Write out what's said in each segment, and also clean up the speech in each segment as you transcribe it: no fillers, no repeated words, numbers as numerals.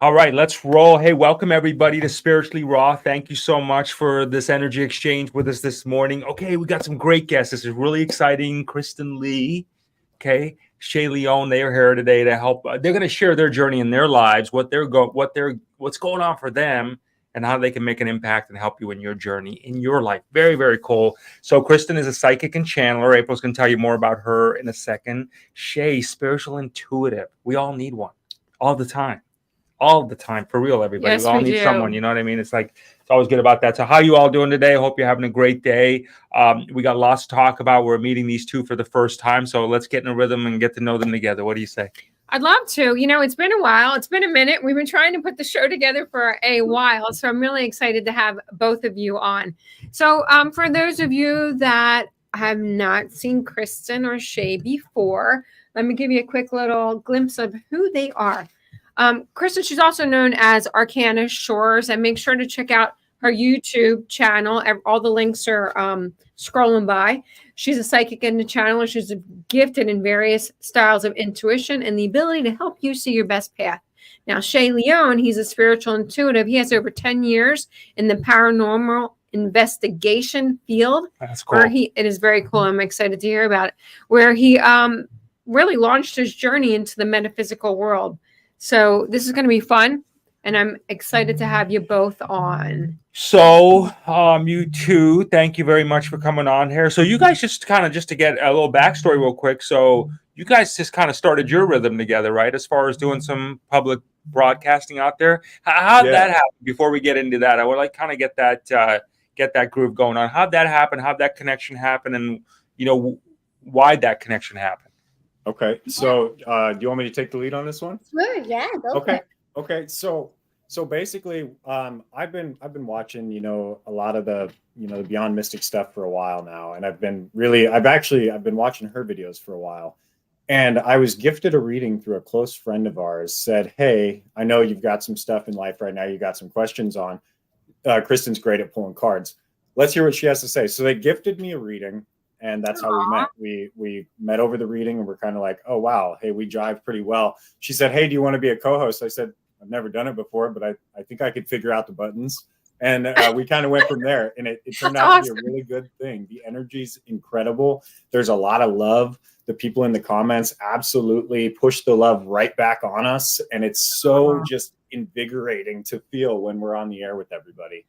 All right, let's roll. Hey, welcome everybody to Spiritually Raw. Thank you so much for this energy exchange with us this morning. Okay, we got some great guests. This is really exciting. Kristen Leigh, Shea Leone. They are here today to help. They're going to share their journey in their lives, what's going on for them, and how they can make an impact and help you in your journey in your life. Very, very cool. So Kristen is a psychic and channeler. April's going to tell you more about her in a second. Shea, spiritual intuitive. We all need one, all the time. All the time, for real, everybody. Yes, We all we need someone, do. you know what I mean? It's like, it's always good about that. So how you all doing today? I hope you're having a great day. We got lots to talk about. We're meeting these two for the first time, so let's get in a rhythm and get to know them together. What do you say? I'd love to. It's been a while. It's been a minute. We've been trying to put the show together for a while, so I'm really excited to have both of you on. So for those of you that have not seen Kristen or Shea before, let me give you a quick little glimpse of who they are. Kristen, she's also known as Arcana Shores, and make sure to check out her YouTube channel. All the links are scrolling by. She's a psychic and a channeler. She's gifted in various styles of intuition and the ability to help you see your best path. Now, Shea Leone, he's a spiritual intuitive. He has over 10 years in the paranormal investigation field. That's cool. It is very cool. I'm excited to hear about it. Where he really launched his journey into the metaphysical world. So this is going to be fun, and I'm excited to have you both on. So, you two, thank you very much for coming on here. So you guys just to get a little backstory real quick. So you guys just kind of started your rhythm together, right? As far as doing some public broadcasting out there. How'd that happen? Before we get into that, I would like kind of get that groove going on. How'd that happen? How'd that connection happen? And, why'd that connection happen? Okay, so do you want me to take the lead on this one? Sure, yeah. Okay. So basically, I've been watching, a lot of the the Beyond Mystic stuff for a while now, and I've been watching her videos for a while, and I was gifted a reading through a close friend of ours. Said, hey, I know you've got some stuff in life right now. You got some questions on. Kristen's great at pulling cards. Let's hear what she has to say. So they gifted me a reading. And that's how we met. We met over the reading, and we're kind of like, oh, wow, hey, we jive pretty well. She said, hey, do you want to be a co-host? I said, I've never done it before, but I think I could figure out the buttons. And we kind of went from there. And it turned out to be a really good thing. The energy's incredible. There's a lot of love. The people in the comments absolutely push the love right back on us. And it's so just invigorating to feel when we're on the air with everybody.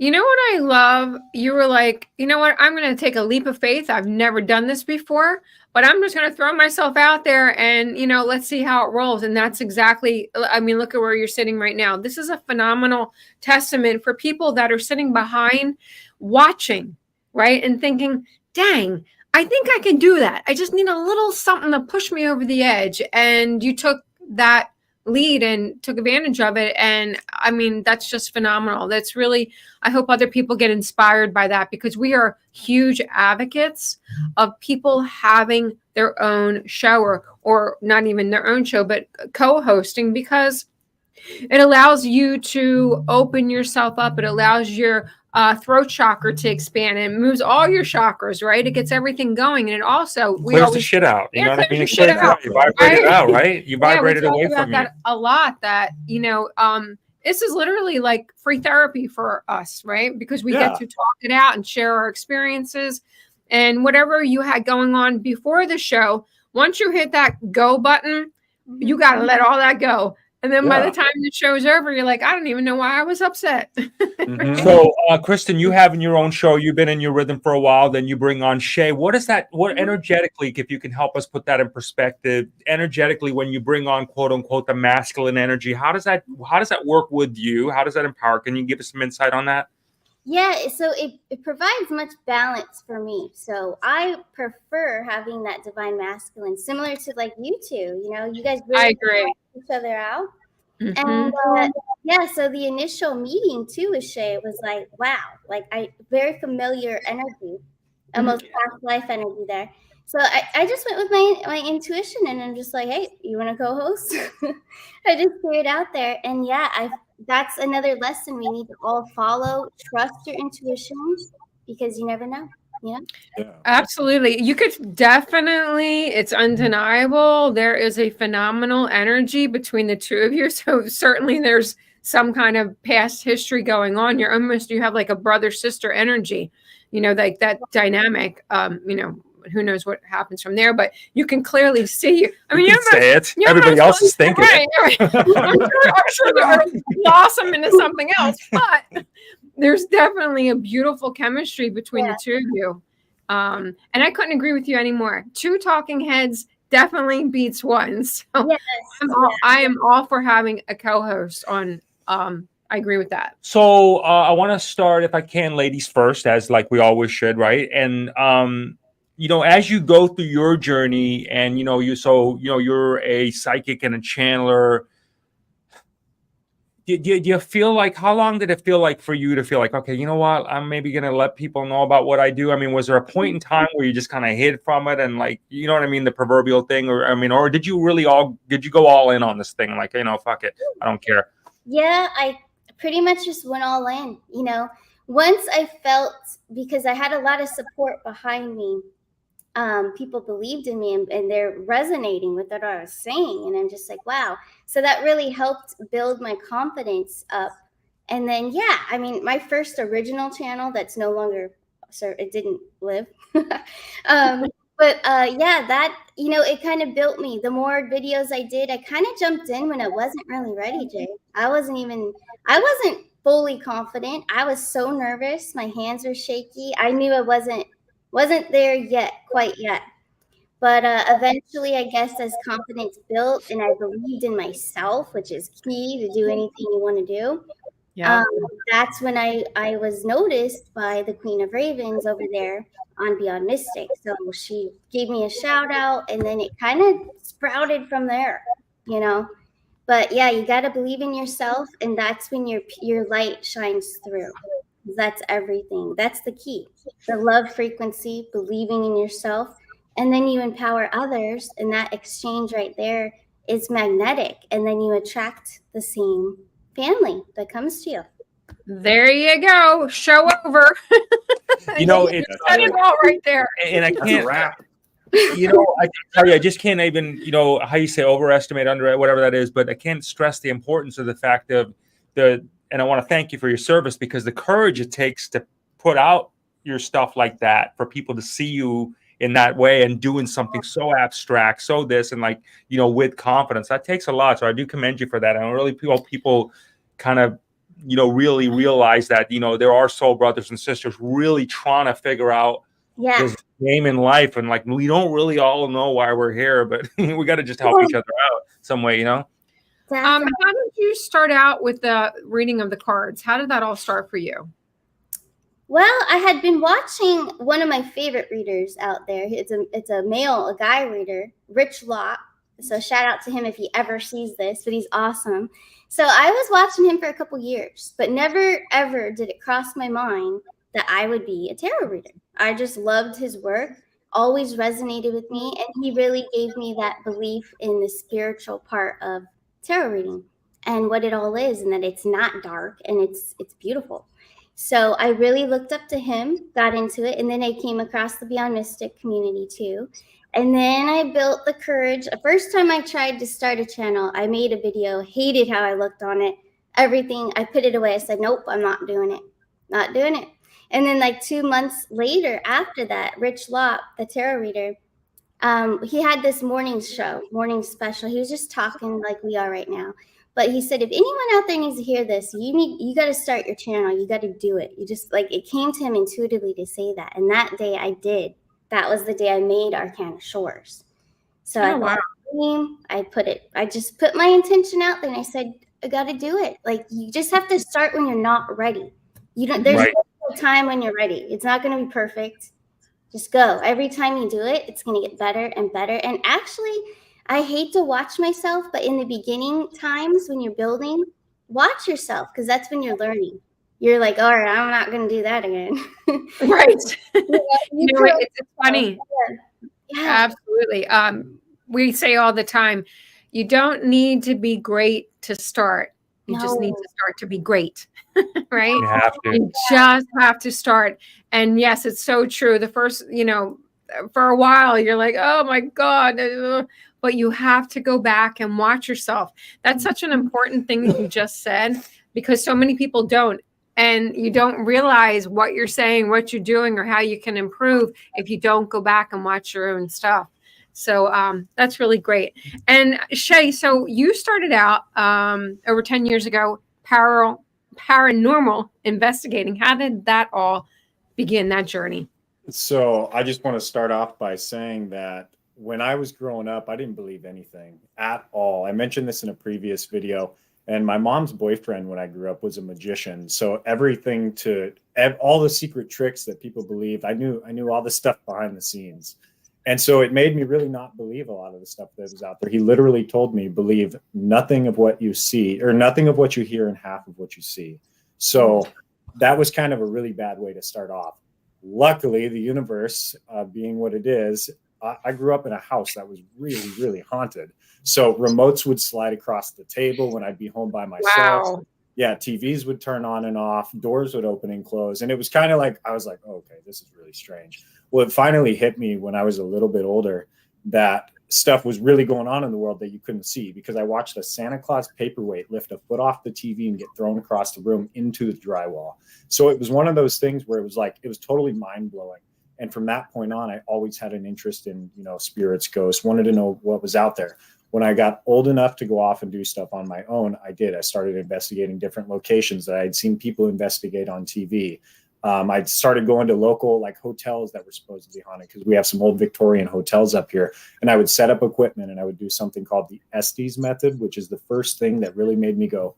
You know what I love? You were like, you know what? I'm going to take a leap of faith. I've never done this before, but I'm just going to throw myself out there and, let's see how it rolls. And that's exactly, look at where you're sitting right now. This is a phenomenal testament for people that are sitting behind watching, right? And thinking, dang, I think I can do that. I just need a little something to push me over the edge. And you took that lead and took advantage of it, and that's just phenomenal. That's really, I hope other people get inspired by that, because we are huge advocates of people having their own show, or not even their own show, but co-hosting, because it allows you to open yourself up. It allows your throat chakra to expand, and it moves all your chakras, right? It gets everything going, and it also clears the shit out. You know what I mean? Shit out. You vibrate it out, right? You vibrate it away from you. That a lot. That this is literally like free therapy for us, right? Because we get to talk it out and share our experiences, and whatever you had going on before the show. Once you hit that go button, you got to let all that go. And then by the time the show's over, you're like, I don't even know why I was upset. Mm-hmm. So, Kristen, you have in your own show, you've been in your rhythm for a while, then you bring on Shea. What is that? What energetically, if you can help us put that in perspective, energetically, when you bring on, quote unquote, the masculine energy, how does that work with you? How does that empower? Can you give us some insight on that? Yeah, so it provides much balance for me. So I prefer having that divine masculine, similar to like you two. You guys really I agree. help each other out. Mm-hmm. And so the initial meeting too with Shea was like, wow, like very familiar energy, almost past life energy there. So I just went with my intuition, and I'm just like, hey, you want to co-host? I just threw it out there, and that's another lesson we need to all follow. Trust your intuition, because you never know. Yeah. Absolutely. You could definitely, it's undeniable. There is a phenomenal energy between the two of you. So certainly there's some kind of past history going on. You have like a brother sister energy, like that dynamic. Who knows what happens from there, but you can clearly see. I mean, you can say it. Everybody else is thinking right. I'm sure they're blossom into something else, but there's definitely a beautiful chemistry between the two of you. And I couldn't agree with you anymore. 2 talking heads definitely beats 1. So Yes. I am all for having a co-host on. I agree with that. So I want to start, if I can, ladies first, as like we always should, right? And as you go through your journey, and you're a psychic and a channeler. Do you feel like, how long did it feel like for you to feel like, okay, you know what, I'm maybe going to let people know about what I do? I mean, was there a point in time where you just kind of hid from it and like, you know what I mean? The proverbial thing, or did you go all in on this thing? Like, fuck it, I don't care. Yeah, I pretty much just went all in, once I felt, because I had a lot of support behind me. People believed in me and they're resonating with what I was saying. And I'm just like, wow. So that really helped build my confidence up. And then, I mean, my first original channel that's no longer, it didn't live. That, it kind of built me. The more videos I did, I kind of jumped in when I wasn't really ready, Jay. I wasn't fully confident. I was so nervous. My hands were shaky. I knew I wasn't there quite yet. But eventually, I guess, as confidence built and I believed in myself, which is key to do anything you want to do. Yeah. That's when I was noticed by the Queen of Ravens over there on Beyond Mystic. So she gave me a shout out, and then it kind of sprouted from there, But yeah, you got to believe in yourself, and that's when your light shines through. That's everything. That's the key. The love frequency, believing in yourself, and then you empower others, and that exchange right there is magnetic, and then you attract the same family that comes to you. There you go. Show over. It's said it all right there. And I can't wrap. I can tell you, I just can't even, how you say overestimate, whatever that is, but I can't stress the importance of the fact of and I want to thank you for your service, because the courage it takes to put out your stuff like that for people to see you in that way and doing something so abstract, so this, and like, with confidence, that takes a lot. So I do commend you for that. And I really feel people kind of, really realize that, there are soul brothers and sisters really trying to figure out this game in life. And like, we don't really all know why we're here, but we got to just help each other out some way, How did you start out with the reading of the cards? How did that all start for you? Well, I had been watching one of my favorite readers out there. It's a guy reader, Rich Lott. So shout out to him if he ever sees this, but he's awesome. So I was watching him for a couple years, but never, ever did it cross my mind that I would be a tarot reader. I just loved his work, always resonated with me, and he really gave me that belief in the spiritual part of tarot reading and what it all is, and that it's not dark and it's beautiful. So I really looked up to him, got into it, and then I came across the Beyond Mystic community too. And then I built the courage. The first time I tried to start a channel, I made a video, hated how I looked on it, everything. I put it away. I said, nope, I'm not doing it. Not doing it. And then like 2 months later after that, Rich Lott, the tarot reader, he had this morning special. He was just talking like we are right now. But he said, if anyone out there needs to hear this, you got to start your channel. You got to do it. You just it came to him intuitively to say that. And that day I did. That was the day I made Arcana Shores. So I just put my intention out there and I said, I got to do it. Like, you just have to start when you're not ready. There's no time when you're ready. It's not going to be perfect. Just go. Every time you do it, it's going to get better and better. And actually, I hate to watch myself, but in the beginning times when you're building, watch yourself, because that's when you're learning. You're like, all right, I'm not going to do that again. Right. It's funny. Yeah. Absolutely. We say all the time, you don't need to be great to start. You just need No. to start to be great, right? You have to. You just have to start. And yes, it's so true. The first, for a while, you're like, oh my God. But you have to go back and watch yourself. That's such an important thing that you just said, because so many people don't. And you don't realize what you're saying, what you're doing, or how you can improve if you don't go back and watch your own stuff. So that's really great. And Shea, so you started out over 10 years ago, paranormal investigating. How did that all begin, that journey? So I just want to start off by saying that when I was growing up, I didn't believe anything at all. I mentioned this in a previous video, and my mom's boyfriend when I grew up was a magician. So everything all the secret tricks that people believed, I knew all the stuff behind the scenes. And so it made me really not believe a lot of the stuff that was out there. He literally told me, believe nothing of what you see, or nothing of what you hear and half of what you see. So that was kind of a really bad way to start off. Luckily, the universe being what it is, I grew up in a house that was really, really haunted. So remotes would slide across the table when I'd be home by myself. Wow. Yeah, TVs would turn on and off, doors would open and close. And it was kind of like, I was like, oh, okay, this is really strange. Well, it finally hit me when I was a little bit older that stuff was really going on in the world that you couldn't see, because I watched a Santa Claus paperweight lift a foot off the TV and get thrown across the room into the drywall. So it was one of those things where it was totally mind blowing. And from that point on, I always had an interest in, spirits, ghosts, wanted to know what was out there. When I got old enough to go off and do stuff on my own, I did. I started investigating different locations that I'd seen people investigate on TV. I started going to local hotels that were supposedly haunted, because we have some old Victorian hotels up here, and I would set up equipment and I would do something called the Estes method, which is the first thing that really made me go,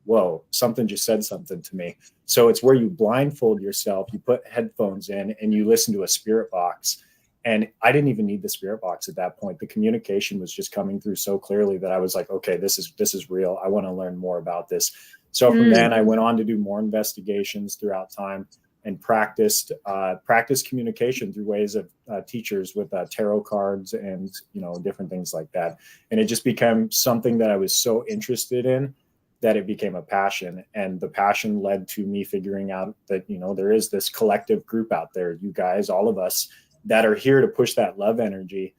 whoa, something just said something to me. So it's where you blindfold yourself, you put headphones in and you listen to a spirit box. And I didn't even need the spirit box at that point. The communication was just coming through so clearly that I was like, okay, this is real. I want to learn more about this. So from then I went on to do more investigations throughout time and practiced communication through ways of teachers with tarot cards and, different things like that. And it just became something that I was so interested in that it became a passion. And the passion led to me figuring out that, there is this collective group out there, you guys, all of us, that are here to push that love energy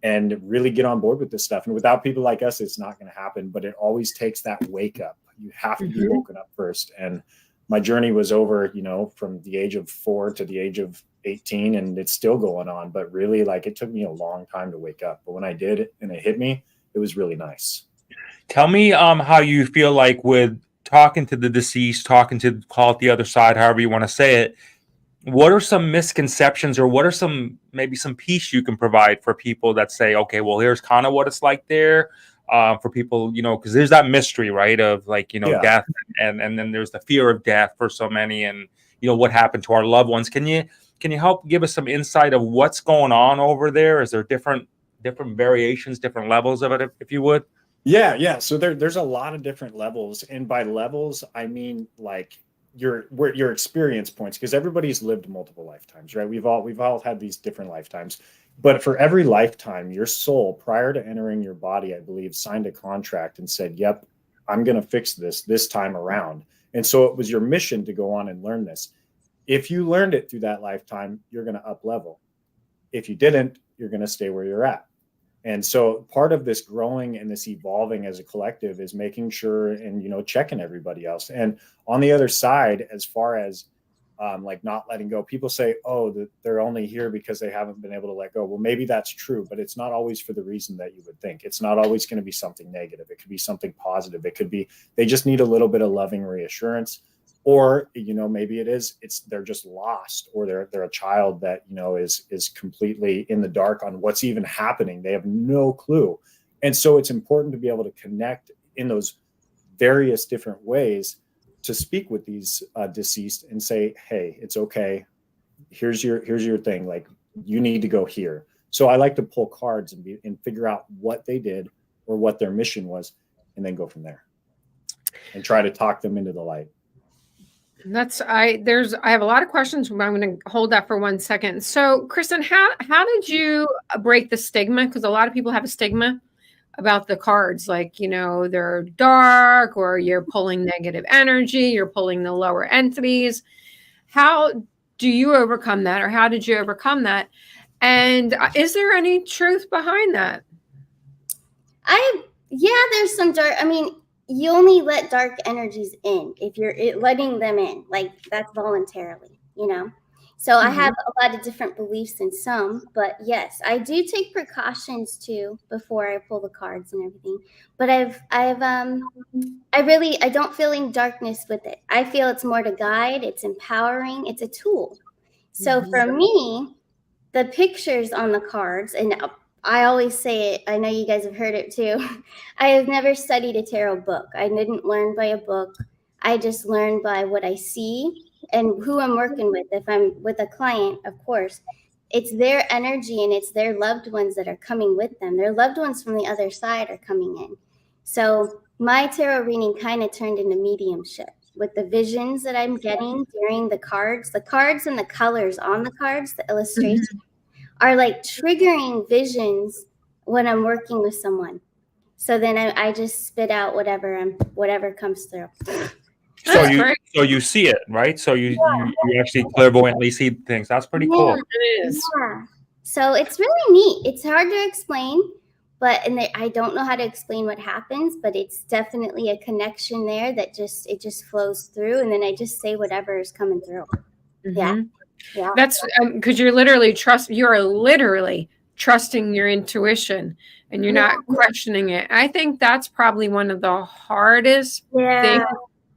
and really get on board with this stuff. And without people like us, it's not going to happen, but it always takes that wake up. You have to be woken up first. And my journey was over, from the age of 4 to the age of 18, and it's still going on, but really it took me a long time to wake up. But when I did and it hit me, it was really nice. Tell me how you feel like with talking to the deceased, talking to, call it the other side, however you want to say it. What are some misconceptions, or what are maybe some peace you can provide for people that say, okay, well, here's kind of what it's like there, for people, because there's that mystery, right, of death, and then there's the fear of death for so many, and what happened to our loved ones. Can you help give us some insight of what's going on over there? Is there different variations, different levels of it, if you would? Yeah. So there's a lot of different levels, and by levels I mean your experience points, because everybody's lived multiple lifetimes, right? We've all had these different lifetimes, but for every lifetime, your soul, prior to entering your body, I believe, signed a contract and said, yep, I'm going to fix this time around. And so it was your mission to go on and learn this. If you learned it through that lifetime, you're going to up level. If you didn't, you're going to stay where you're at. And so part of this growing and this evolving as a collective is making sure and, checking everybody else. And on the other side, as far as not letting go, people say, oh, they're only here because they haven't been able to let go. Well, maybe that's true, but it's not always for the reason that you would think. It's not always going to be something negative. It could be something positive. It could be they just need a little bit of loving reassurance. Or, maybe they're just lost, or they're a child that, is completely in the dark on what's even happening. They have no clue. And so it's important to be able to connect in those various different ways to speak with these deceased and say, hey, it's okay. Here's your thing. You need to go here. So I like to pull cards and figure out what they did or what their mission was, and then go from there and try to talk them into the light. I have a lot of questions, but I'm going to hold that for 1 second. So, Kristen, how did you break the stigma? Because a lot of people have a stigma about the cards, like, you know, they're dark, or you're pulling negative energy, you're pulling the lower entities. How do you overcome that, or how did you overcome that? And is there any truth behind that? There's some dark. I mean, you only let dark energies in if you're letting them in. Like, that's voluntarily, you know. So I have a lot of different beliefs in some, but yes, I do take precautions too before I pull the cards and everything. But I don't feel any darkness with it. I feel it's more to guide. It's empowering. It's a tool. So for me, the pictures on the cards, and I always say it, I know you guys have heard it too. I have never studied a tarot book. I didn't learn by a book. I just learned by what I see and who I'm working with. If I'm with a client, of course, it's their energy and it's their loved ones that are coming with them. Their loved ones from the other side are coming in. So my tarot reading kind of turned into mediumship with the visions that I'm getting during the cards and the colors on the cards, the illustration are like triggering visions when I'm working with someone. So then I just spit out whatever comes through. So you see it, right? So you actually clairvoyantly see things. That's pretty cool. It is. Yeah. So it's really neat. It's hard to explain, I don't know how to explain what happens, but it's definitely a connection there that it just flows through, and then I just say whatever is coming through. Yeah. That's because you're literally trusting your intuition, and you're not questioning it. I think that's probably one of the hardest things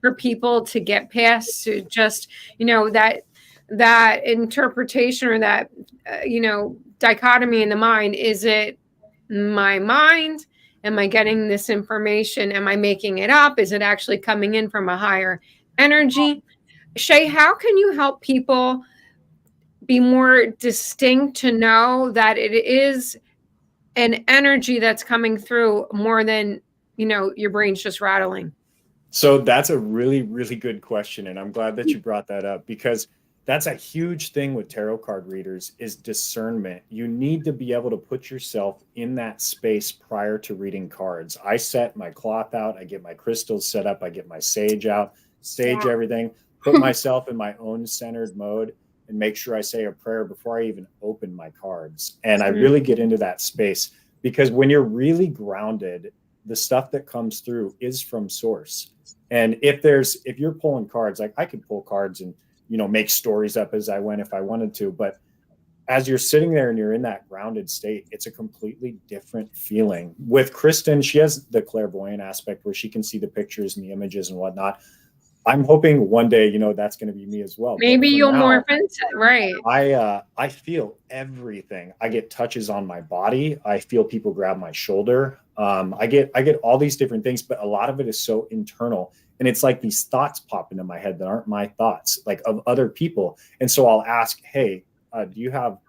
for people to get past, to just, you know, that interpretation, or that dichotomy in the mind. Is it my mind? Am I getting this information? Am I making it up? Is it actually coming in from a higher energy? Shea, how can you help people be more distinct to know that it is an energy that's coming through more than, you know, your brain's just rattling? So that's a really, really good question. And I'm glad that you brought that up, because that's a huge thing with tarot card readers is discernment. You need to be able to put yourself in that space prior to reading cards. I set my cloth out. I get my crystals set up. I get my sage out, everything, put myself in my own centered mode, and make sure I say a prayer before I even open my cards. And I really get into that space, because when you're really grounded, the stuff that comes through is from source. And if you're pulling cards, like I could pull cards and, you know, make stories up as I went if I wanted to. But as you're sitting there and you're in that grounded state, it's a completely different feeling. With Kristen, she has the clairvoyant aspect where she can see the pictures and the images and whatnot. I'm hoping one day, you know, that's going to be me as well. Maybe you'll morph into it, right? I feel everything. I get touches on my body. I feel people grab my shoulder. I get all these different things, but a lot of it is so internal. And it's like these thoughts pop into my head that aren't my thoughts, like of other people. And so I'll ask, hey, do you have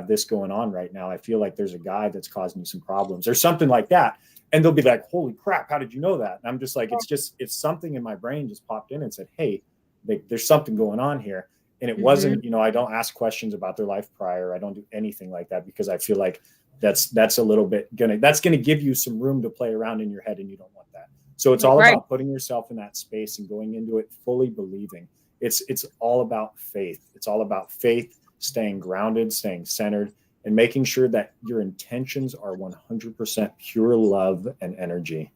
this going on right now? I feel like there's a guy that's causing you some problems or something like that. And they'll be like, holy crap, how did you know that? And I'm just like, it's something in my brain just popped in and said, hey, there's something going on here. And it wasn't, you know, I don't ask questions about their life prior. I don't do anything like that, because I feel like that's a little bit that's going to give you some room to play around in your head, and you don't want that. So it's all about putting yourself in that space and going into it fully believing. It's all about faith. It's all about faith, staying grounded, staying centered, and making sure that your intentions are 100% pure love and energy.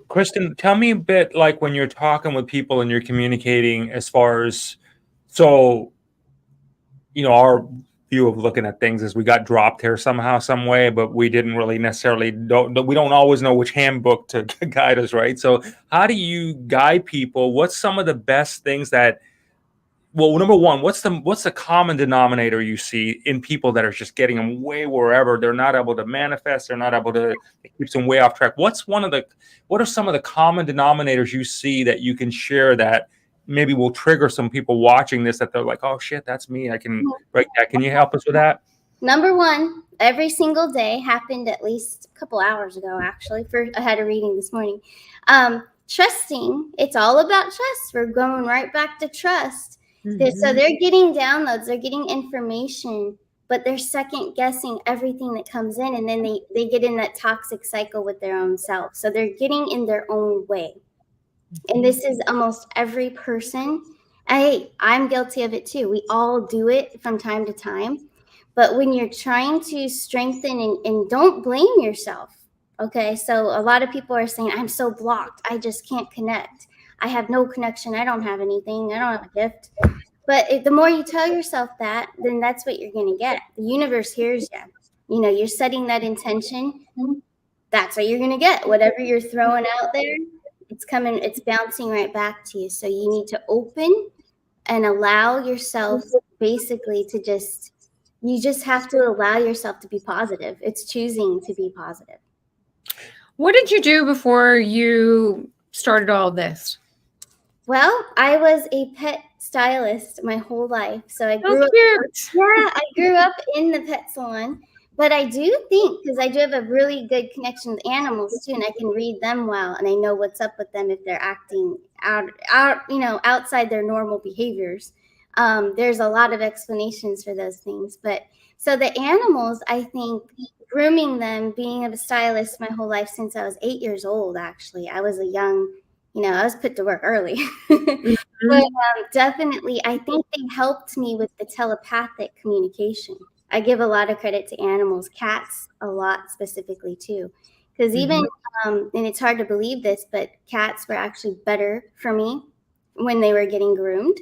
Kristen, tell me a bit, like when you're talking with people and you're communicating, as far as, so, you know, our view of looking at things is we got dropped here somehow, some way, but we didn't really necessarily we don't always know which handbook to guide us, right? So how do you guide people? What's some of the best things that, well, number one, what's the common denominator you see in people that are just getting them way wherever they're not able to manifest, they're not able to, it keeps them way off track? What are some of the common denominators you see that you can share that maybe will trigger some people watching this, that they're like, oh shit, that's me, I can break that? Can you help us with that? Number one, every single day, happened at least a couple hours ago, actually. I had a reading this morning. Trusting, it's all about trust. We're going right back to trust. So they're getting downloads, they're getting information but they're second guessing everything that comes in, and then they get in that toxic cycle with their own self. So they're getting in their own way. And this is almost every person. I'm guilty of it too. We all do it from time to time. But when you're trying to strengthen and don't blame yourself, okay? So a lot of people are saying, I'm so blocked. I just can't connect. I have no connection. I don't have anything. I don't have a gift. But the more you tell yourself that, then that's what you're going to get. The universe hears you. You know, you're setting that intention. That's what you're going to get. Whatever you're throwing out there, it's coming, it's bouncing right back to you. So you need to open and allow yourself basically to you just have to allow yourself to be positive. It's choosing to be positive. What did you do before you started all this? Well, I was a pet stylist my whole life. So I grew up, I grew up in the pet salon. But I do think, because I do have a really good connection with animals too, and I can read them well, and I know what's up with them if they're acting outside their normal behaviors. There's a lot of explanations for those things. But so the animals, I think, grooming them, being a stylist my whole life since I was 8 years old, actually. I was a young, I was put to work early. But definitely, I think they helped me with the telepathic communication. I give a lot of credit to animals, cats a lot specifically too. Because even, and it's hard to believe this, but cats were actually better for me when they were getting groomed.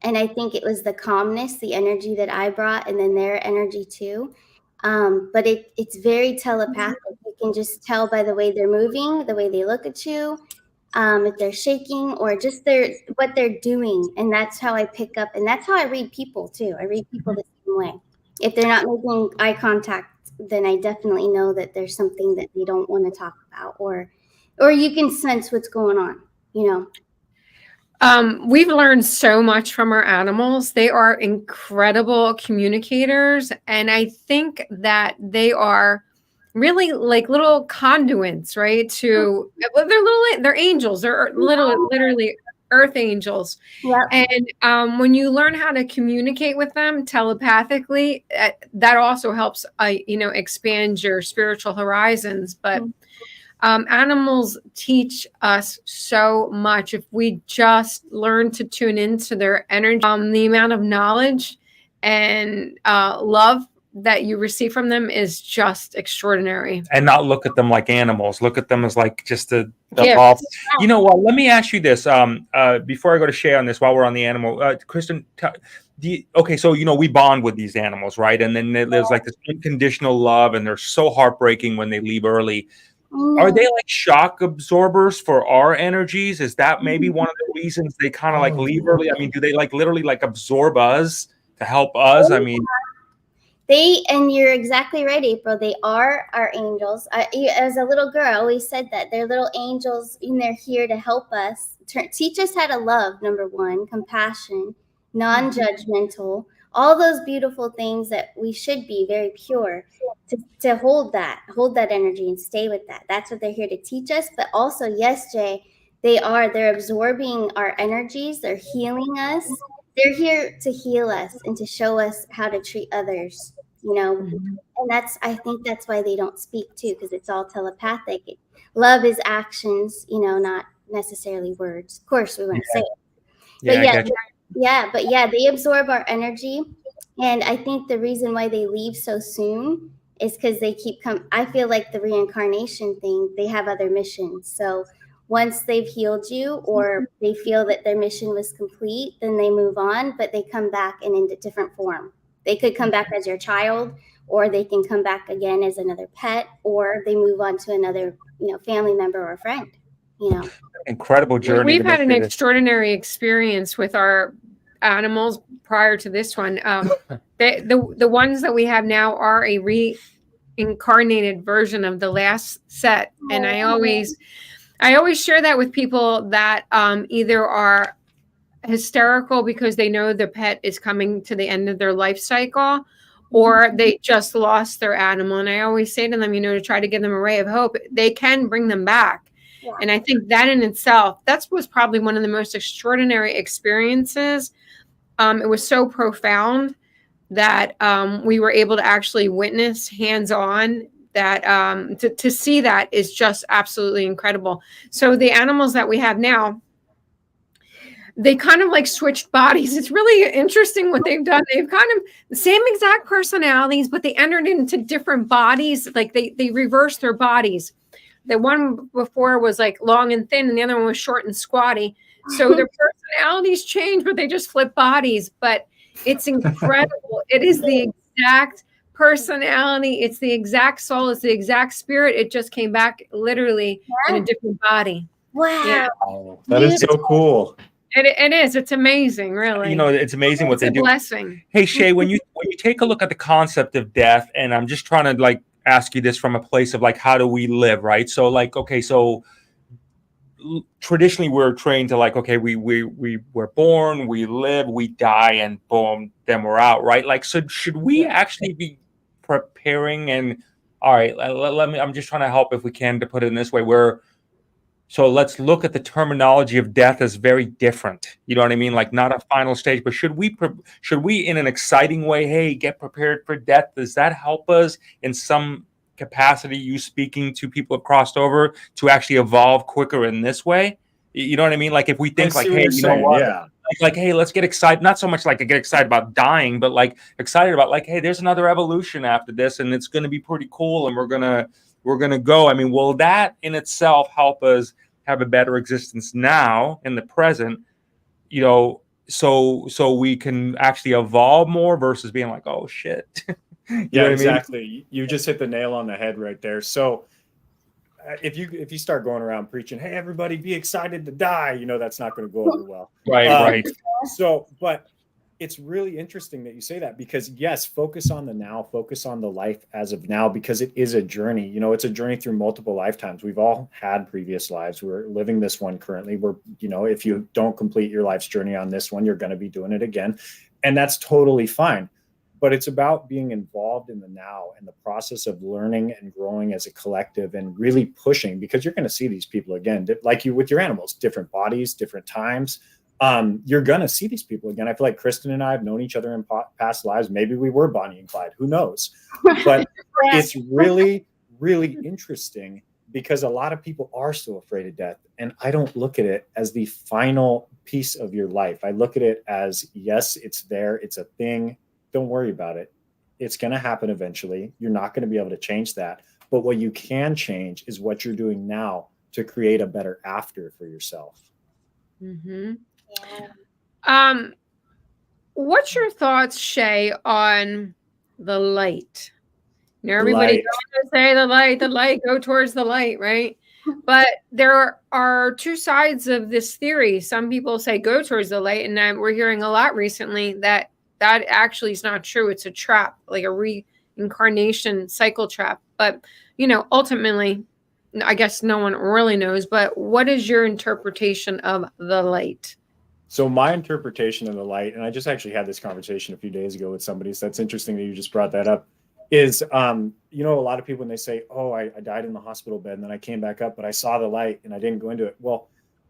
And I think it was the calmness, the energy that I brought, and then their energy too. But it's very telepathic. You can just tell by the way they're moving, the way they look at you, if they're shaking or just what they're doing. And that's how I pick up. And that's how I read people too. I read people the same way. If they're not making eye contact, then I definitely know that there's something that they don't want to talk about, or you can sense what's going on, We've learned so much from our animals. They are incredible communicators. And I think that they are really like little conduits, right? They're angels. They're literally earth angels. Yep. And when you learn how to communicate with them telepathically, that also helps, expand your spiritual horizons. But animals teach us so much if we just learn to tune into their energy. The amount of knowledge and love that you receive from them is just extraordinary. And not look at them like animals. Look at them as like just the evolved. You know what? Let me ask you this. Before I go to Shea on this, while we're on the animal, Kristen, so we bond with these animals, right? And then there's like this unconditional love, and they're so heartbreaking when they leave early. Are they like shock absorbers for our energies? Is that maybe one of the reasons they kind of like leave early? I mean, do they like literally like absorb us to help us? I mean, and you're exactly right, April. They are our angels. As a little girl, I always said that they're little angels, and they're here to help us, teach us how to love. Number one, compassion, non-judgmental, all those beautiful things that we should be very pure. To hold that energy and stay with that. That's what they're here to teach us. But also, yes, Jay, they're absorbing our energies. They're healing us. They're here to heal us and to show us how to treat others, and I think that's why they don't speak too, because it's all telepathic. Love is actions, not necessarily words. Of course, we want to say it. But they absorb our energy. And I think the reason why they leave so soon is because they keep I feel like the reincarnation thing, they have other missions. So once they've healed you, or they feel that their mission was complete, then they move on, but they come back in a different form. They could come back as your child, or they can come back again as another pet, or they move on to another, family member or friend, Incredible journey. We've had an extraordinary experience with our animals prior to this one. The ones that we have now are a reincarnated version of the last set. And I always share that with people that either are hysterical because they know their pet is coming to the end of their life cycle, or they just lost their animal. And I always say to them, to try to give them a ray of hope. They can bring them back. Yeah. And I think that in itself, that was probably one of the most extraordinary experiences. It was so profound that we were able to actually witness hands-on. That to see that is just absolutely incredible. So the animals that we have now, they kind of like switched bodies. It's really interesting what they've done. They've kind of the same exact personalities, but they entered into different bodies. Like they reversed their bodies. The one before was like long and thin, and the other one was short and squatty. So their personalities changed, but they just flip bodies. But it's incredible. It is the exact personality. It's the exact soul. It's the exact spirit. It just came back literally in a different body. Wow. Yeah. Oh, that is so cool. It is. It's amazing, really. You know, it's amazing what It's they a do. blessing. Hey Shay, when you take a look at the concept of death, and I'm just trying to like ask you this from a place of like, how do we live, right? So like, okay, so traditionally we're trained to like, okay, we're born, we live, we die, and boom, then we're out, right? Like, so should we actually be preparing? And all right, let me, I'm just trying to help if we can to put it in this way where, so let's look at the terminology of death as very different. You know what I mean? Like not a final stage, but should we in an exciting way, hey, get prepared for death? Does that help us in some capacity, you speaking to people who have crossed over to actually evolve quicker in this way? You know what I mean? Like if we think like, hey, you know what? Yeah. Like, hey, let's get excited. Not so much like to get excited about dying, but like excited about like, hey, there's another evolution after this, and it's going to be pretty cool, and we're gonna go. I mean, will that in itself help us have a better existence now in the present? You know, so we can actually evolve more versus being like, oh shit. Yeah, exactly. I mean? You just hit the nail on the head right there. So if you start going around preaching, hey, everybody be excited to die, you know, that's not going to go over well. Right. So, but it's really interesting that you say that because yes, focus on the now, focus on the life as of now, because it is a journey. You know, it's a journey through multiple lifetimes. We've all had previous lives. We're living this one currently. We're, you know, if you don't complete your life's journey on this one, you're going to be doing it again. And that's totally fine. But it's about being involved in the now and the process of learning and growing as a collective and really pushing, because you're going to see these people again, like you with your animals, different bodies, different times. You're going to see these people again. I feel like Kristen and I have known each other in past lives. Maybe we were Bonnie and Clyde, who knows? But it's really, really interesting because a lot of people are so afraid of death. And I don't look at it as the final piece of your life. I look at it as, yes, it's there. It's a thing. Don't worry about it. It's going to happen eventually. You're not going to be able to change that. But what you can change is what you're doing now to create a better after for yourself. Mm-hmm. Yeah. What's your thoughts, Shay, on the light? You know, everybody goes to say the light, go towards the light, right? But there are two sides of this theory. Some people say go towards the light, and we're hearing a lot recently that actually is not true. It's a trap, like a reincarnation cycle trap. But, you know, ultimately, I guess no one really knows. But what is your interpretation of the light? So my interpretation of the light, and I just actually had this conversation a few days ago with somebody, so that's interesting that you just brought that up, is, you know, a lot of people when they say, oh, I died in the hospital bed and then I came back up, but I saw the light and I didn't go into it. Well,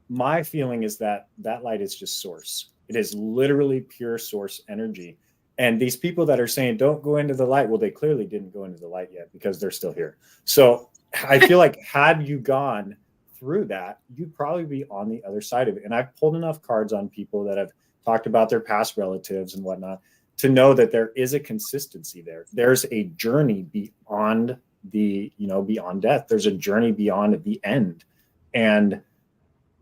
my feeling is that light is just source. It is literally pure source energy. And these people that are saying, don't go into the light, well, they clearly didn't go into the light yet because they're still here. So I feel like had you gone through that, you'd probably be on the other side of it. And I've pulled enough cards on people that have talked about their past relatives and whatnot to know that there is a consistency there. There's a journey beyond beyond death. There's a journey beyond the end. And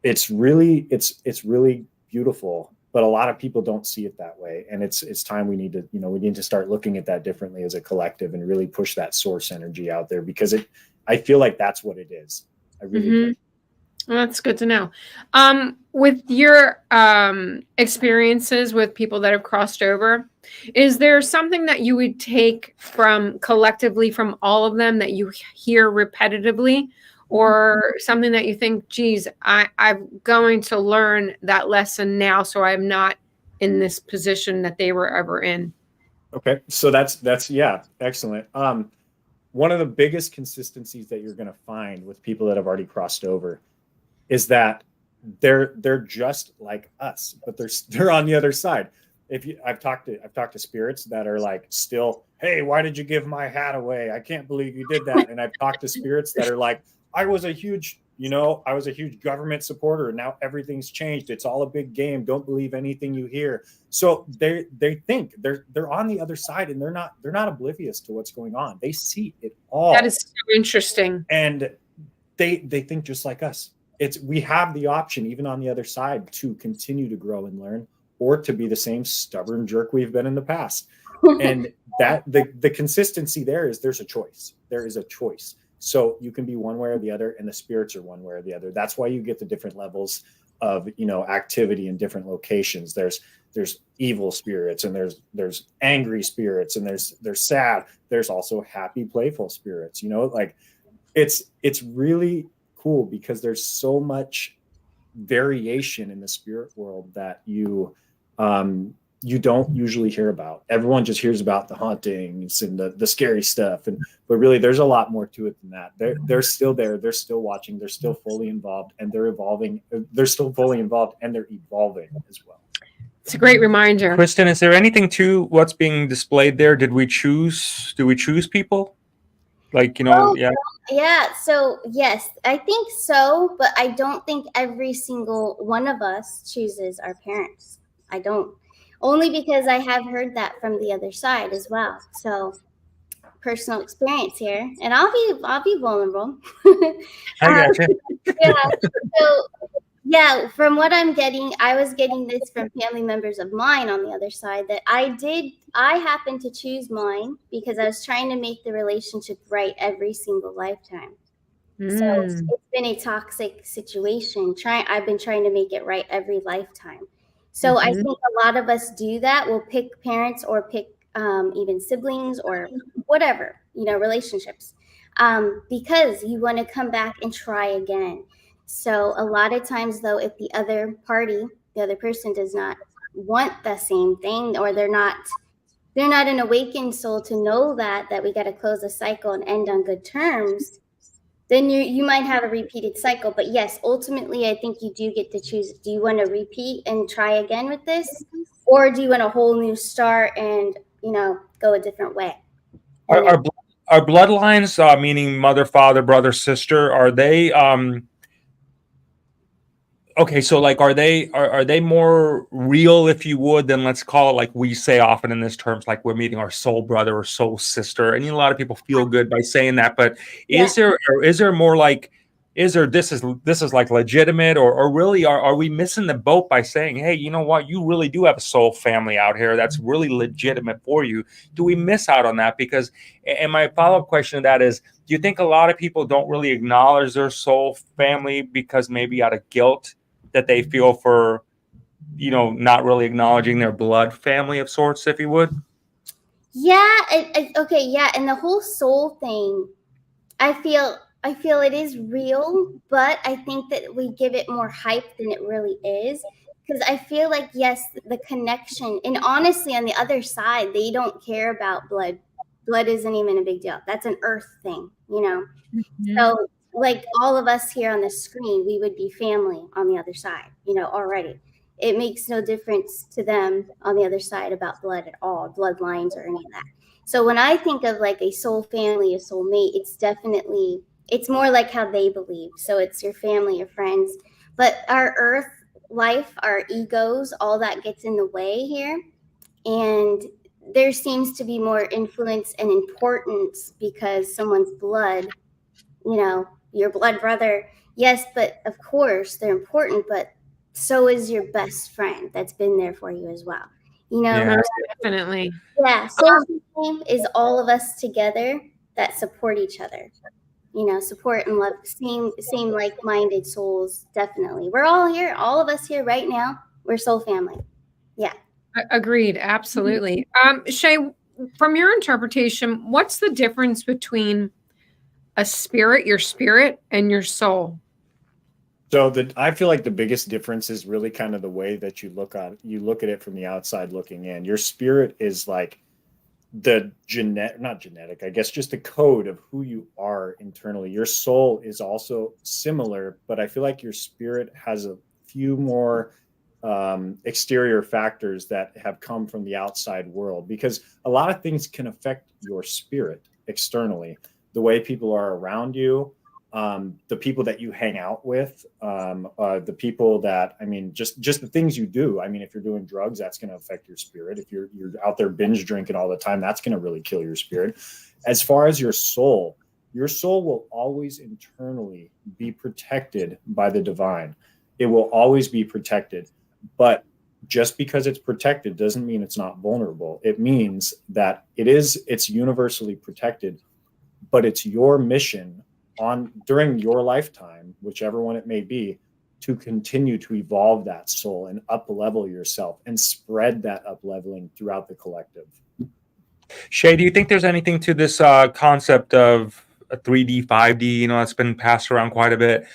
it's really beautiful. But a lot of people don't see it that way. And it's time we need to start looking at that differently as a collective and really push that source energy out there, because I feel like that's what it is. I really do. Well, that's good to know. With your experiences with people that have crossed over, is there something that you would take from collectively from all of them that you hear repetitively? Or something that you think, geez, I'm going to learn that lesson now, so I'm not in this position that they were ever in? Okay, so that's yeah, excellent. One of the biggest consistencies that you're going to find with people that have already crossed over is that they're just like us, but they're on the other side. I've talked to spirits that are like still, hey, why did you give my hat away? I can't believe you did that. And I've talked to spirits that are like, I was a huge government supporter, and now everything's changed. It's all a big game. Don't believe anything you hear. So they think they're on the other side, and they're not oblivious to what's going on. They see it all. That is so interesting. And they think just like us. We have the option, even on the other side, to continue to grow and learn, or to be the same stubborn jerk we've been in the past. And that the consistency there's a choice. There is a choice. So you can be one way or the other, and the spirits are one way or the other. That's why you get the different levels of, activity in different locations. There's evil spirits, and there's angry spirits, and there's sad. There's also happy, playful spirits. Like it's really cool because there's so much variation in the spirit world that you don't usually hear about. Everyone just hears about the hauntings and the scary stuff, but really there's a lot more to it than that. They're still there, they're still watching, they're still fully involved, and they're evolving. They're still fully involved, and they're evolving as well. It's a great reminder. Kristen, is there anything to what's being displayed there? Do we choose people? Like, Yeah. So yes, I think so, but I don't think every single one of us chooses our parents. I don't, only because I have heard that from the other side as well. So personal experience here, and I'll be vulnerable. I gotcha. Yeah. So yeah, from what I'm getting, I was getting this from family members of mine on the other side, that I happened to choose mine because I was trying to make the relationship right every single lifetime. So it's been a toxic situation. I've been trying to make it right every lifetime. So I think a lot of us do that. We'll pick parents, or pick even siblings, or whatever, relationships, because you want to come back and try again. So a lot of times, though, if the other person does not want the same thing, or they're not an awakened soul to know that we got to close the cycle and end on good terms, then you might have a repeated cycle. But yes, ultimately, I think you do get to choose. Do you want to repeat and try again with this, or do you want a whole new start and go a different way? Are bloodlines, meaning mother, father, brother, sister, are they okay, so like are they more real, if you would, than, let's call it, like we say often in this terms, like we're meeting our soul brother or soul sister? And a lot of people feel good by saying that, but is there more like, this is like legitimate, or really are we missing the boat by saying, hey, you know what, you really do have a soul family out here that's really legitimate for you? Do we miss out on that? Because, and my follow-up question to that is, do you think a lot of people don't really acknowledge their soul family because maybe out of guilt that they feel for, not really acknowledging their blood family of sorts, if you would? Yeah. Okay. Yeah. And the whole soul thing, I feel it is real, but I think that we give it more hype than it really is. Because I feel like, yes, the connection, and honestly, on the other side, they don't care about blood. Blood isn't even a big deal. That's an earth thing, So like all of us here on the screen, we would be family on the other side, already. It makes no difference to them on the other side about blood at all, bloodlines or any of that. So when I think of like a soul family, a soul mate, it's more like how they believe. So it's your family, your friends. But our earth life, our egos, all that gets in the way here. And there seems to be more influence and importance because someone's blood, your blood brother. Yes, but of course they're important, but so is your best friend that's been there for you as well. Yeah. Definitely. Yeah. Soul family is all of us together that support each other. Support and love, same like-minded souls. Definitely. We're all here, all of us here right now. We're soul family. Yeah. Agreed. Absolutely. Shea, from your interpretation, what's the difference between your spirit, and your soul? So I feel like the biggest difference is really kind of the way that you look at it from the outside looking in. Your spirit is like the not genetic, I guess, just the code of who you are internally. Your soul is also similar, but I feel like your spirit has a few more exterior factors that have come from the outside world, because a lot of things can affect your spirit externally, the way people are around you, the people that you hang out with, the people that, I mean, just the things you do. I mean, if you're doing drugs, that's going to affect your spirit. If you're out there binge drinking all the time, that's going to really kill your spirit. As far as your soul will always internally be protected by the divine. It will always be protected. But just because it's protected doesn't mean it's not vulnerable. It means that it's universally protected, but it's your mission during your lifetime, whichever one it may be, to continue to evolve that soul and up-level yourself and spread that up-leveling throughout the collective. Shea, do you think there's anything to this concept of a 3D, 5D, you know, that's been passed around quite a bit?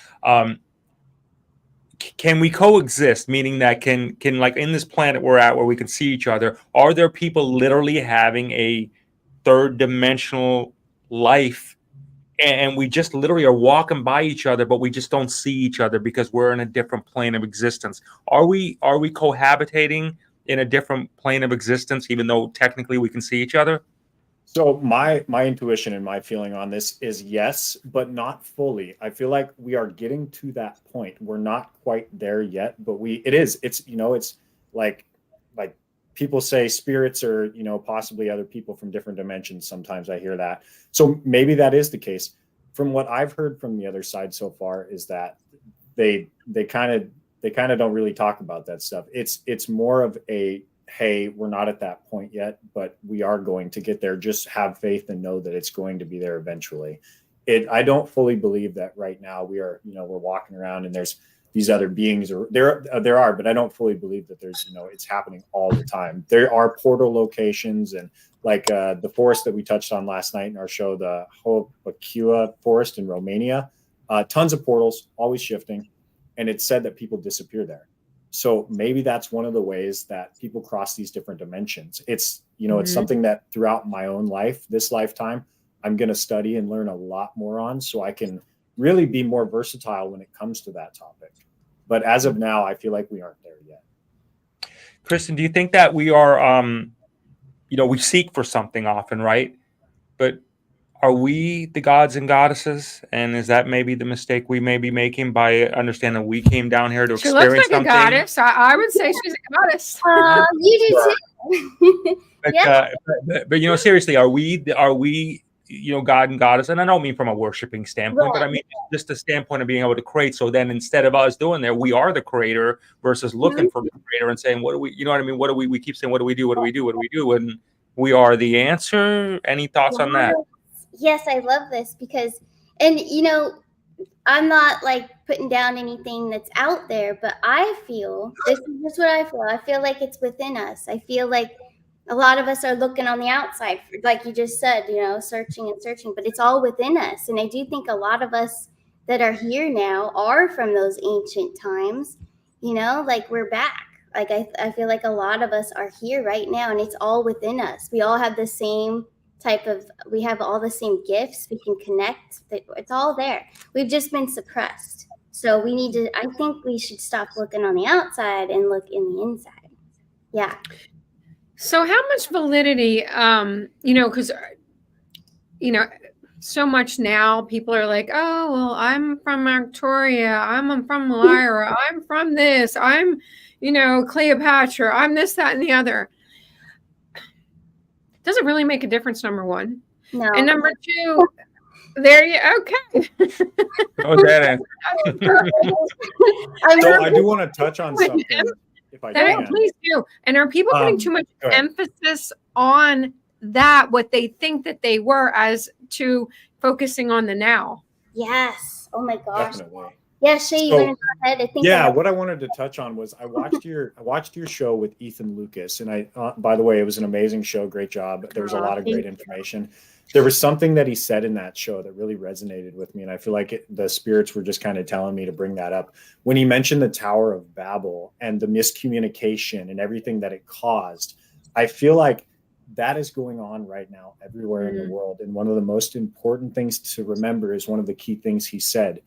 Can we coexist, meaning that can like in this planet we're at where we can see each other, are there people literally having a third dimensional life and we just literally are walking by each other, but we just don't see each other because we're in a different plane of existence? Are we cohabitating in a different plane of existence, even though technically we can see each other? So my intuition and my feeling on this is yes, but not fully. I feel like we are getting to that point. We're not quite there yet, but it's like people say spirits are, you know, possibly other people from different dimensions. Sometimes I hear that. So maybe that is the case. From what I've heard from the other side so far is that they kind of don't really talk about that stuff. It's more of a, hey, we're not at that point yet, but we are going to get there. Just have faith and know that it's going to be there eventually. I don't fully believe that right now we're walking around and there's these other beings, or there are, but I don't fully believe that there's, you know, it's happening all the time. There are portal locations, and like the forest that we touched on last night in our show, the Hobokia forest in Romania, tons of portals, always shifting. And it's said that people disappear there. So maybe that's one of the ways that people cross these different dimensions. It's, you know, it's something that throughout my own life, this lifetime, I'm going to study and learn a lot more on, so I can really be more versatile when it comes to that topic. But as of now, I feel like we aren't there yet. Kristen, do you think that we are, you know, we seek for something often, right? But are we the gods and goddesses? And is that maybe the mistake we may be making by understanding we came down here to She experience looks like something? a goddess. I would say she's a goddess. You do too. But, Yeah. but you know, seriously, are we, you know, God and goddess? And I don't mean from a worshiping standpoint, but I mean just the standpoint of being able to create. So then instead of us doing that, we are the creator versus looking for the creator and saying, what do we, you know what I mean? What do we keep saying, what do we do? What do we do? What do we do? And we are the answer. Any thoughts on that? Yes, I love this because, and you know, I'm not like putting down anything that's out there, but I feel this is just what I feel. I feel like it's within us. I feel like a lot of us are looking on the outside, like you just said, you know, searching and searching, but it's all within us. And I do think a lot of us that are here now are from those ancient times, you know, like we're back. Like I feel like a lot of us are here right now, and it's all within us. We all have the same we have all the same gifts. We can connect. It's all there. We've just been suppressed. So I think we should stop looking on the outside and look in the inside. Yeah. So how much validity, you know, because, you know, so much now people are like, oh, well, I'm from Victoria. I'm from Lyra. I'm from this. I'm, you know, Cleopatra. I'm this, that, and the other. Does it really make a difference, number one? No. And number two, there you okay. Oh, that So I do want to touch on something, if I can. Please do. And are people putting too much emphasis on that, what they think that they were, as to focusing on the now? Yes. Oh my gosh. Definitely. Yeah, Shea, you want to go ahead? I think. Yeah, what I wanted to touch on was I watched your show with Ethan Lucas, and by the way, it was an amazing show. Great job. There was a lot of great information. There was something that he said in that show that really resonated with me, and I feel like the spirits were just kind of telling me to bring that up. When he mentioned the Tower of Babel and the miscommunication and everything that it caused, I feel like that is going on right now everywhere in the world. And one of the most important things to remember is one of the key things he said: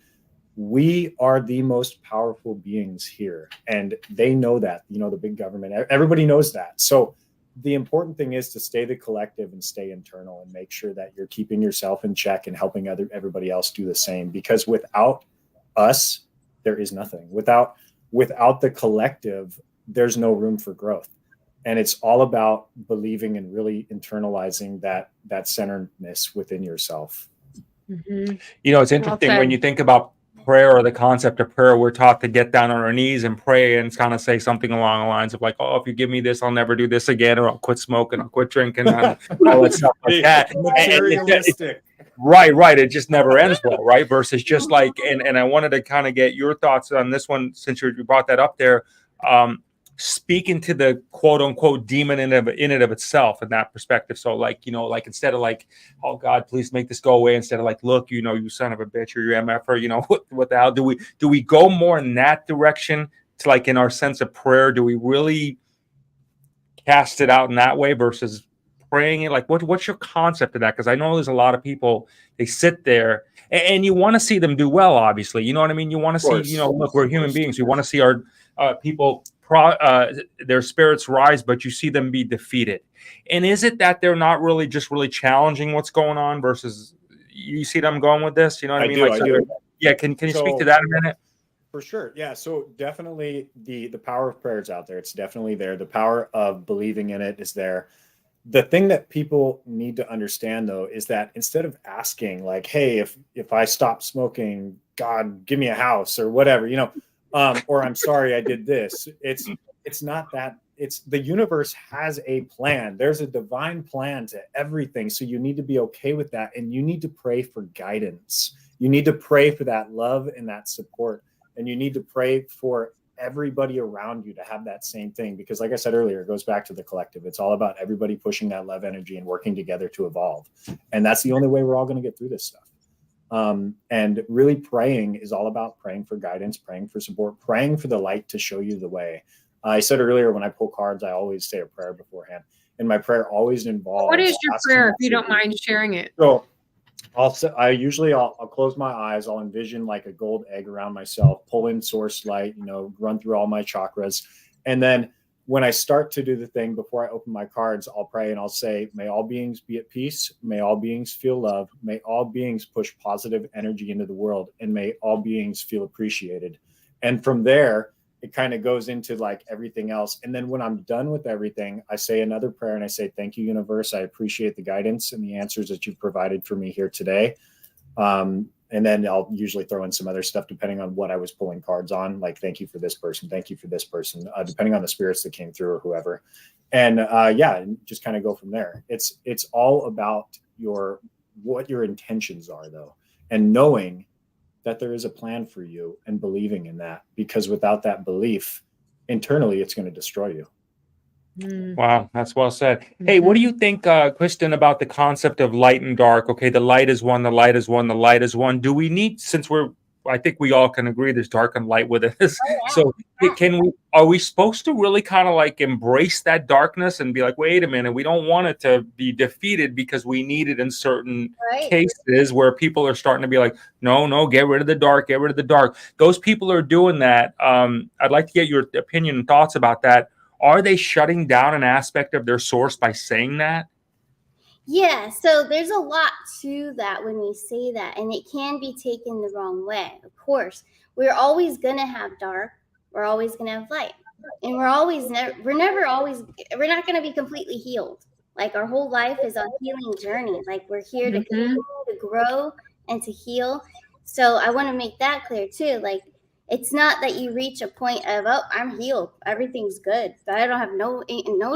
we are the most powerful beings here, and they know that. You know, the big government, everybody knows that. So the important thing is to stay the collective and stay internal and make sure that you're keeping yourself in check and helping everybody else do the same, because without us there is nothing. Without the collective, there's no room for growth. And it's all about believing and really internalizing that centeredness within yourself. Mhm. You know, it's interesting Okay. when you think about prayer or the concept of prayer, we're taught to get down on our knees and pray and kind of say something along the lines of like, oh, if you give me this, I'll never do this again, or I'll quit smoking, I'll quit drinking, and all that stuff like that. Materialistic. Right. It just never ends well, right? Versus just like, and I wanted to kind of get your thoughts on this one since you brought that up there. Speaking to the quote unquote demon in it of itself in that perspective. So like, you know, like instead of like, oh God, please make this go away, instead of like, look, you know, you son of a bitch or you MF, you know, what the hell do we go more in that direction to like in our sense of prayer? Do we really cast it out in that way versus praying it? Like what's your concept of that? Because I know there's a lot of people, they sit there and you want to see them do well, obviously, you know what I mean? You want to see, you know, look, we're human beings. We want to see our people their spirits rise, but you see them be defeated. And is it that they're not really just really challenging what's going on versus you see them going with this? You know what I mean? I do. Yeah. Can you speak to that a minute? For sure. Yeah. So definitely the power of prayer is out there. It's definitely there. The power of believing in it is there. The thing that people need to understand though, is that instead of asking like, hey, if I stop smoking, God, give me a house or whatever, you know, or I'm sorry I did this. It's not that. It's the universe has a plan. There's a divine plan to everything. So you need to be okay with that. And you need to pray for guidance. You need to pray for that love and that support. And you need to pray for everybody around you to have that same thing. Because like I said earlier, it goes back to the collective. It's all about everybody pushing that love energy and working together to evolve. And that's the only way we're all going to get through this stuff. And really praying is all about praying for guidance, praying for support, praying for the light to show you the way. I said earlier, when I pull cards, I always say a prayer beforehand. And my prayer always involves. What is your prayer, if you don't mind sharing it? So I'll close my eyes. I'll envision like a gold egg around myself, pull in source light, you know, run through all my chakras. And then when I start to do the thing, before I open my cards, I'll pray and I'll say, may all beings be at peace. May all beings feel love. May all beings push positive energy into the world. And may all beings feel appreciated. And from there, it kind of goes into like everything else. And then when I'm done with everything, I say another prayer and I say, thank you, universe. I appreciate the guidance and the answers that you've provided for me here today. And then I'll usually throw in some other stuff depending on what I was pulling cards on, like thank you for this person, thank you for this person, depending on the spirits that came through or whoever. And and just kind of go from there. It's all about what your intentions are though, and knowing that there is a plan for you and believing in that, because without that belief internally, it's going to destroy you. Wow, that's well said. Hey, what do you think, Kristen, about the concept of light and dark? Okay, the light is one, the light is one, the light is one. Do we need, since I think we all can agree there's dark and light with us. So are we supposed to really kind of like embrace that darkness and be like, wait a minute, we don't want it to be defeated because we need it in certain cases where people are starting to be like, no, get rid of the dark, get rid of the dark. Those people are doing that. I'd like to get your opinion and thoughts about that. Are they shutting down an aspect of their source by saying that? Yeah, so there's a lot to that when we say that, and it can be taken the wrong way. Of course, we're always going to have dark, we're always going to have light, and we're not going to be completely healed. Like our whole life is a healing journey. Like we're here to continue to grow and to heal. So I want to make that clear too. Like it's not that you reach a point of, oh, I'm healed, everything's good, but I don't have no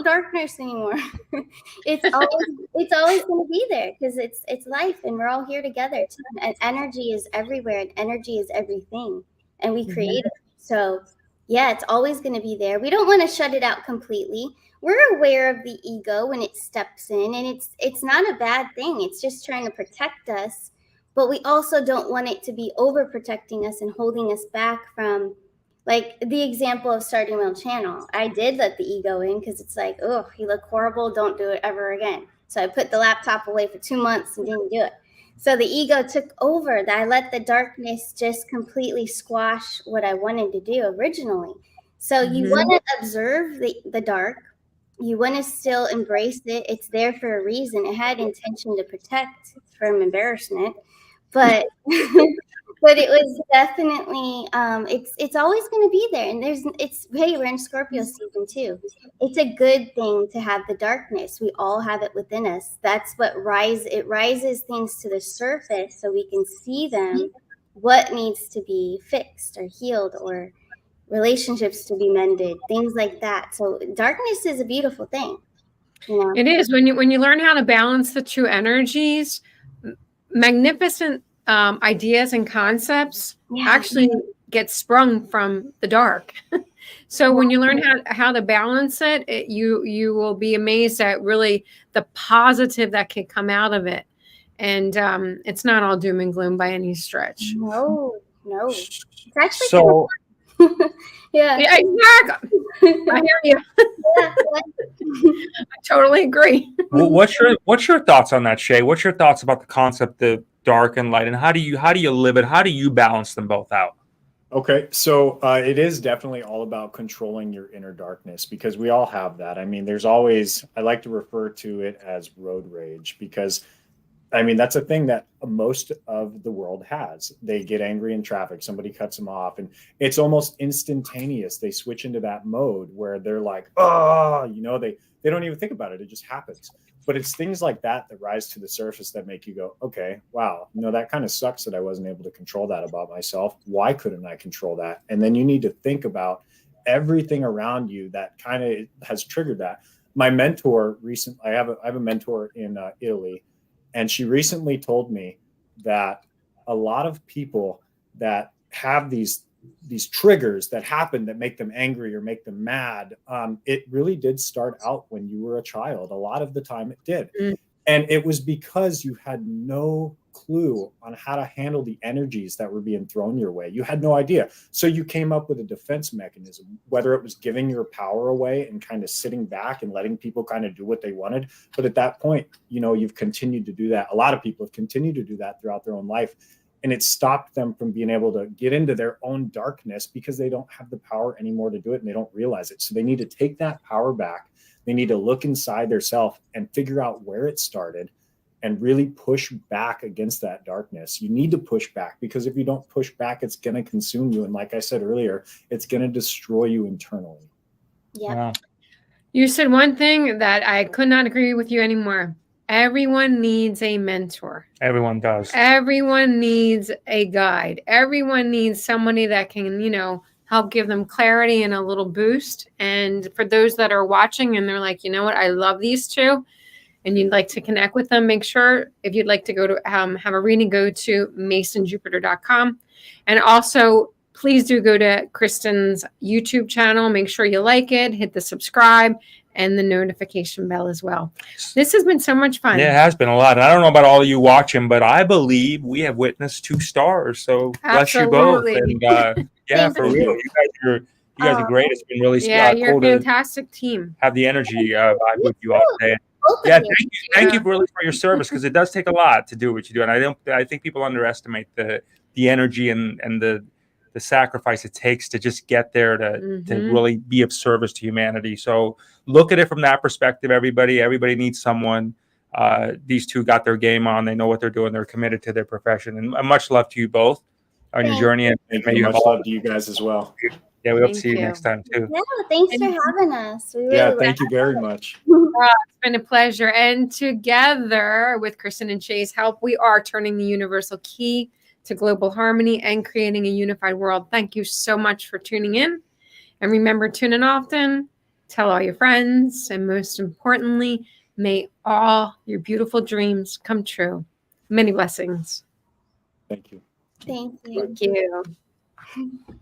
darkness anymore. it's always going to be there because it's life, and we're all here together too. And energy is everywhere, and energy is everything, and we create it. So yeah, it's always going to be there. We don't want to shut it out completely. We're aware of the ego when it steps in, and it's not a bad thing. It's just trying to protect us. But we also don't want it to be overprotecting us and holding us back from, like the example of starting my own channel. I did let the ego in because it's like, oh, you look horrible. Don't do it ever again. So I put the laptop away for 2 months and didn't do it. So the ego took over. I let the darkness just completely squash what I wanted to do originally. So you want to observe the dark. You want to still embrace it. It's there for a reason. It had intention to protect from embarrassment, but but it was definitely it's always going to be there. And hey, we're in Scorpio season too. It's a good thing to have the darkness. We all have it within us. That's what rises things to the surface so we can see them, what needs to be fixed or healed, or relationships to be mended, things like that. So darkness is a beautiful thing. You know? It is when you learn how to balance the two energies. Magnificent ideas and concepts actually get sprung from the dark. So when you learn how to balance it, you will be amazed at really the positive that can come out of it. And it's not all doom and gloom by any stretch. No. It's actually So yeah, exactly. I hear you. I totally agree. what's your thoughts on that, Shay? What's your thoughts about the concept of dark and light, and how do you live it? How do you balance them both out? Okay, so it is definitely all about controlling your inner darkness, because we all have that. I mean, there's always, I like to refer to it as road rage, because I mean, that's a thing that most of the world has. They get angry in traffic, somebody cuts them off, and it's almost instantaneous. They switch into that mode where they're like, oh, they don't even think about it. It just happens. But it's things like that rise to the surface that make you go, okay, wow, that kind of sucks that I wasn't able to control that about myself. Why couldn't I control that? And then you need to think about everything around you that kind of has triggered that. My mentor I have a mentor in Italy, and she recently told me that a lot of people that have these triggers that happen that make them angry or make them mad, it really did start out when you were a child. A lot of the time it did. And it was because you had no clue on how to handle the energies that were being thrown your way. You had no idea. So you came up with a defense mechanism, whether it was giving your power away and kind of sitting back and letting people kind of do what they wanted. But at that point, you've continued to do that. A lot of people have continued to do that throughout their own life. And it stopped them from being able to get into their own darkness because they don't have the power anymore to do it, and they don't realize it. So they need to take that power back. They need to look inside themselves and figure out where it started and really push back against that darkness. You need to push back, because if you don't push back, it's going to consume you. And like I said earlier, it's going to destroy you internally. Yeah. Wow. You said one thing that I could not agree with you anymore. Everyone needs a mentor. Everyone does. Everyone needs a guide. Everyone needs somebody that can, help give them clarity and a little boost. And for those that are watching and they're like, you know what, I love these two, and you'd like to connect with them, make sure if you'd like to go to have a reading, go to masonjupiter.com. And also, please do go to Kristen's YouTube channel. Make sure you like it, hit the subscribe and the notification bell as well. This has been so much fun. Yeah, it has been a lot. And I don't know about all of you watching, but I believe we have witnessed 2 stars. So bless you both. And yeah, for real, you guys are great. It's been really you're cool a fantastic team. have the energy vibe with you all today. Yeah, thank you really for your service, because it does take a lot to do what you do, and I think people underestimate the energy and the sacrifice it takes to just get there to really be of service to humanity. So look at it from that perspective. Everybody needs someone. These 2 got their game on. They know what they're doing. They're committed to their profession, and much love to you both on your journey. And much love to you guys as well. Yeah, we hope to see you next time too. Yeah, thanks for having us. Thank you very much. It's been a pleasure. And together with Kristen and Shay's help, we are turning the universal key to global harmony and creating a unified world. Thank you so much for tuning in. And remember, tune in often, tell all your friends, and most importantly, may all your beautiful dreams come true. Many blessings. Thank you. Thank you. Thank you.